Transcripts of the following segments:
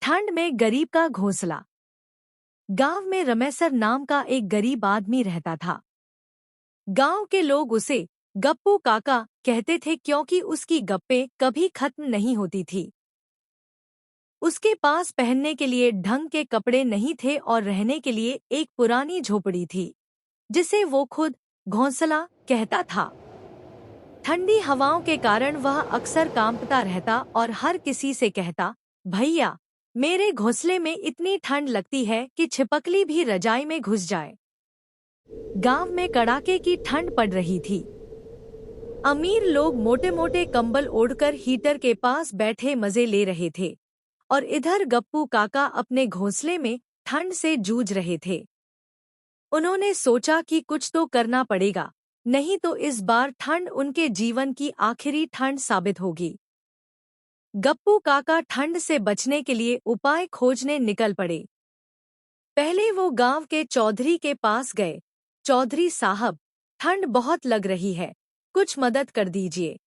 ठंड में गरीब का घोंसला। गांव में रमेसर नाम का एक गरीब आदमी रहता था। गांव के लोग उसे गप्पू काका कहते थे क्योंकि उसकी गप्पे कभी खत्म नहीं होती थी। उसके पास पहनने के लिए ढंग के कपड़े नहीं थे और रहने के लिए एक पुरानी झोपड़ी थी, जिसे वो खुद घोंसला कहता था। ठंडी हवाओं के कारण वह अक्सर कांपता रहता और हर किसी से कहता, भैया, मेरे घोंसले में इतनी ठंड लगती है कि छिपकली भी रजाई में घुस जाए। गांव में कड़ाके की ठंड पड़ रही थी। अमीर लोग मोटे मोटे कंबल ओढ़कर हीटर के पास बैठे मजे ले रहे थे और इधर गप्पू काका अपने घोंसले में ठंड से जूझ रहे थे। उन्होंने सोचा कि कुछ तो करना पड़ेगा, नहीं तो इस बार ठंड उनके जीवन की आखिरी ठंड साबित होगी। गप्पू काका ठंड से बचने के लिए उपाय खोजने निकल पड़े। पहले वो गांव के चौधरी के पास गए। चौधरी साहब, ठंड बहुत लग रही है, कुछ मदद कर दीजिए।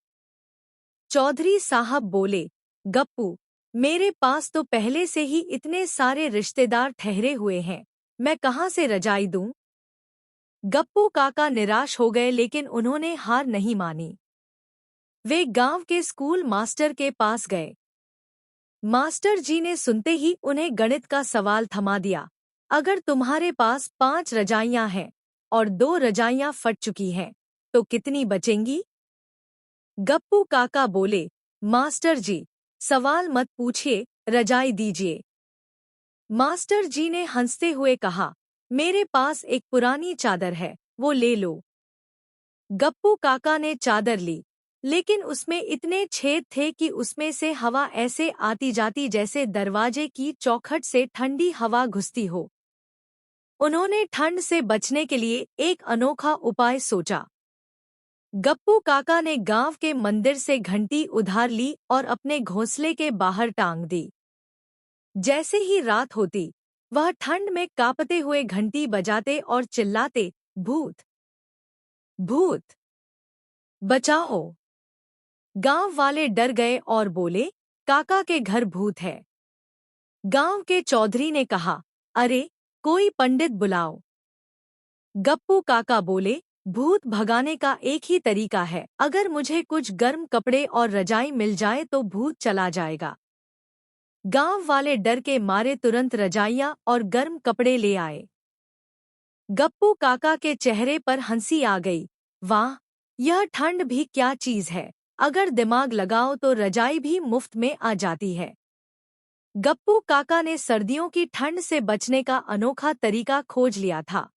चौधरी साहब बोले, गप्पू, मेरे पास तो पहले से ही इतने सारे रिश्तेदार ठहरे हुए हैं, मैं कहाँ से रजाई दूं? गप्पू काका निराश हो गए, लेकिन उन्होंने हार नहीं मानी। वे गांव के स्कूल मास्टर के पास गए। मास्टर जी ने सुनते ही उन्हें गणित का सवाल थमा दिया। अगर तुम्हारे पास 5 रजाइयां हैं और 2 रजाइयां फट चुकी हैं, तो कितनी बचेंगी? गप्पू काका बोले, मास्टर जी, सवाल मत पूछिए, रजाई दीजिए। मास्टर जी ने हंसते हुए कहा, मेरे पास एक पुरानी चादर है, वो ले लो। गप्पू काका ने चादर ली, लेकिन उसमें इतने छेद थे कि उसमें से हवा ऐसे आती जाती जैसे दरवाजे की चौखट से ठंडी हवा घुसती हो। उन्होंने ठंड से बचने के लिए एक अनोखा उपाय सोचा। गप्पू काका ने गांव के मंदिर से घंटी उधार ली और अपने घोंसले के बाहर टांग दी। जैसे ही रात होती, वह ठंड में कांपते हुए घंटी बजाते और चिल्लाते, भूत, भूत, बचाओ। गांव वाले डर गए और बोले, काका के घर भूत है। गांव के चौधरी ने कहा, अरे, कोई पंडित बुलाओ। गप्पू काका बोले, भूत भगाने का एक ही तरीका है, अगर मुझे कुछ गर्म कपड़े और रजाई मिल जाए तो भूत चला जाएगा। गांव वाले डर के मारे तुरंत रजाइयां और गर्म कपड़े ले आए। गप्पू काका के चेहरे पर हंसी आ गई। वाह, यह ठंड भी क्या चीज है, अगर दिमाग लगाओ तो रजाई भी मुफ्त में आ जाती है। गप्पू काका ने सर्दियों की ठंड से बचने का अनोखा तरीका खोज लिया था।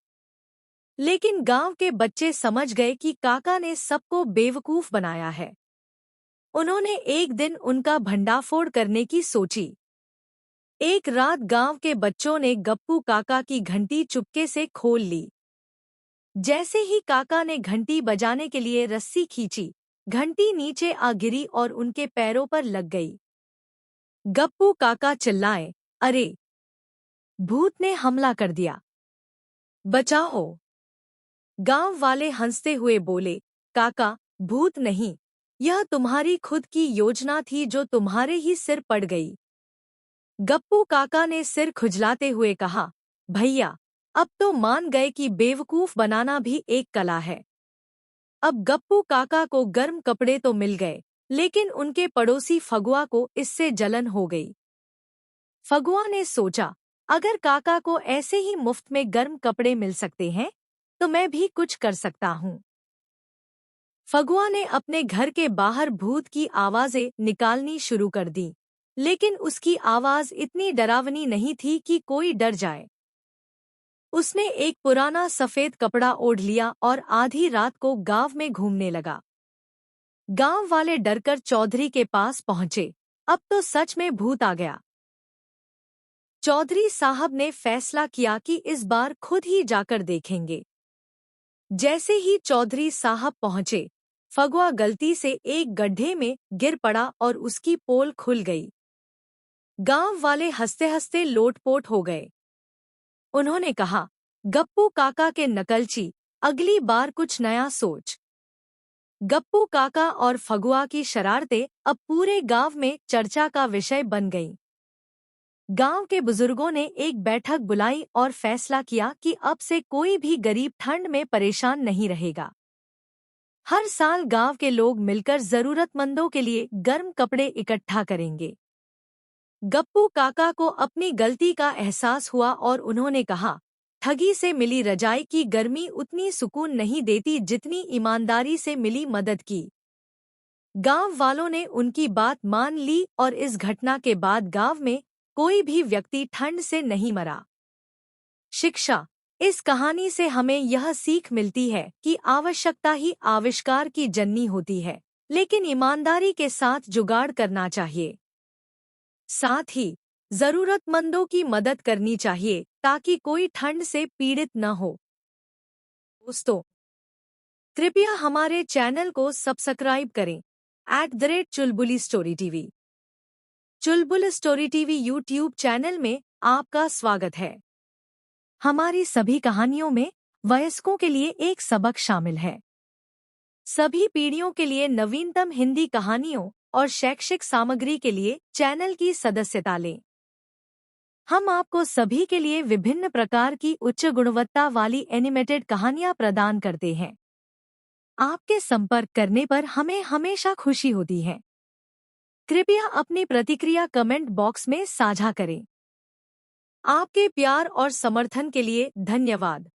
लेकिन गांव के बच्चे समझ गए कि काका ने सबको बेवकूफ बनाया है। उन्होंने एक दिन उनका भंडाफोड़ करने की सोची। एक रात गांव के बच्चों ने गप्पू काका की घंटी चुपके से खोल ली। जैसे ही काका ने घंटी बजाने के लिए रस्सी खींची, घंटी नीचे आ गिरी और उनके पैरों पर लग गई। गप्पू काका चिल्लाए, अरे, भूत ने हमला कर दिया, बचाओ। गांव वाले हंसते हुए बोले, काका, भूत नहीं, यह तुम्हारी खुद की योजना थी जो तुम्हारे ही सिर पड़ गई। गप्पू काका ने सिर खुजलाते हुए कहा, भैया, अब तो मान गए कि बेवकूफ बनाना भी एक कला है। अब गप्पू काका को गर्म कपड़े तो मिल गए, लेकिन उनके पड़ोसी फगुआ को इससे जलन हो गई। फगुआ ने सोचा, अगर काका को ऐसे ही मुफ्त में गर्म कपड़े मिल सकते हैं, तो मैं भी कुछ कर सकता हूँ। फगुआ ने अपने घर के बाहर भूत की आवाजें निकालनी शुरू कर दी, लेकिन उसकी आवाज इतनी डरावनी नहीं थी कि कोई डर जाए। उसने एक पुराना सफेद कपड़ा ओढ़ लिया और आधी रात को गांव में घूमने लगा। गांव वाले डरकर चौधरी के पास पहुंचे। अब तो सच में भूत आ गया। चौधरी साहब ने फैसला किया कि इस बार खुद ही जाकर देखेंगे। जैसे ही चौधरी साहब पहुंचे, फगुआ गलती से एक गड्ढे में गिर पड़ा और उसकी पोल खुल गई। गांव वाले हंसते हंसते लोटपोट हो गए। उन्होंने कहा, गप्पू काका के नकलची, अगली बार कुछ नया सोच। गप्पू काका और फगुआ की शरारतें अब पूरे गांव में चर्चा का विषय बन गईं। गांव के बुजुर्गों ने एक बैठक बुलाई और फैसला किया कि अब से कोई भी गरीब ठंड में परेशान नहीं रहेगा। हर साल गांव के लोग मिलकर जरूरतमंदों के लिए गर्म कपड़े इकट्ठा करेंगे। गप्पू काका को अपनी गलती का एहसास हुआ और उन्होंने कहा, ठगी से मिली रजाई की गर्मी उतनी सुकून नहीं देती जितनी ईमानदारी से मिली मदद की। गांव वालों ने उनकी बात मान ली और इस घटना के बाद गांव में कोई भी व्यक्ति ठंड से नहीं मरा। शिक्षा। इस कहानी से हमें यह सीख मिलती है कि आवश्यकता ही आविष्कार की जननी होती है, लेकिन ईमानदारी के साथ जुगाड़ करना चाहिए। साथ ही जरूरतमंदों की मदद करनी चाहिए ताकि कोई ठंड से पीड़ित न हो। दोस्तों, कृपया हमारे चैनल को सब्सक्राइब करें @चुलबुली स्टोरी टीवी। चुलबुल स्टोरी टीवी यूट्यूब चैनल में आपका स्वागत है। हमारी सभी कहानियों में वयस्कों के लिए एक सबक शामिल है। सभी पीढ़ियों के लिए नवीनतम हिंदी कहानियों और शैक्षिक सामग्री के लिए चैनल की सदस्यता लें। हम आपको सभी के लिए विभिन्न प्रकार की उच्च गुणवत्ता वाली एनिमेटेड कहानियां प्रदान करते हैं। आपके संपर्क करने पर हमें हमेशा खुशी होती है। कृपया अपनी प्रतिक्रिया कमेंट बॉक्स में साझा करें। आपके प्यार और समर्थन के लिए धन्यवाद।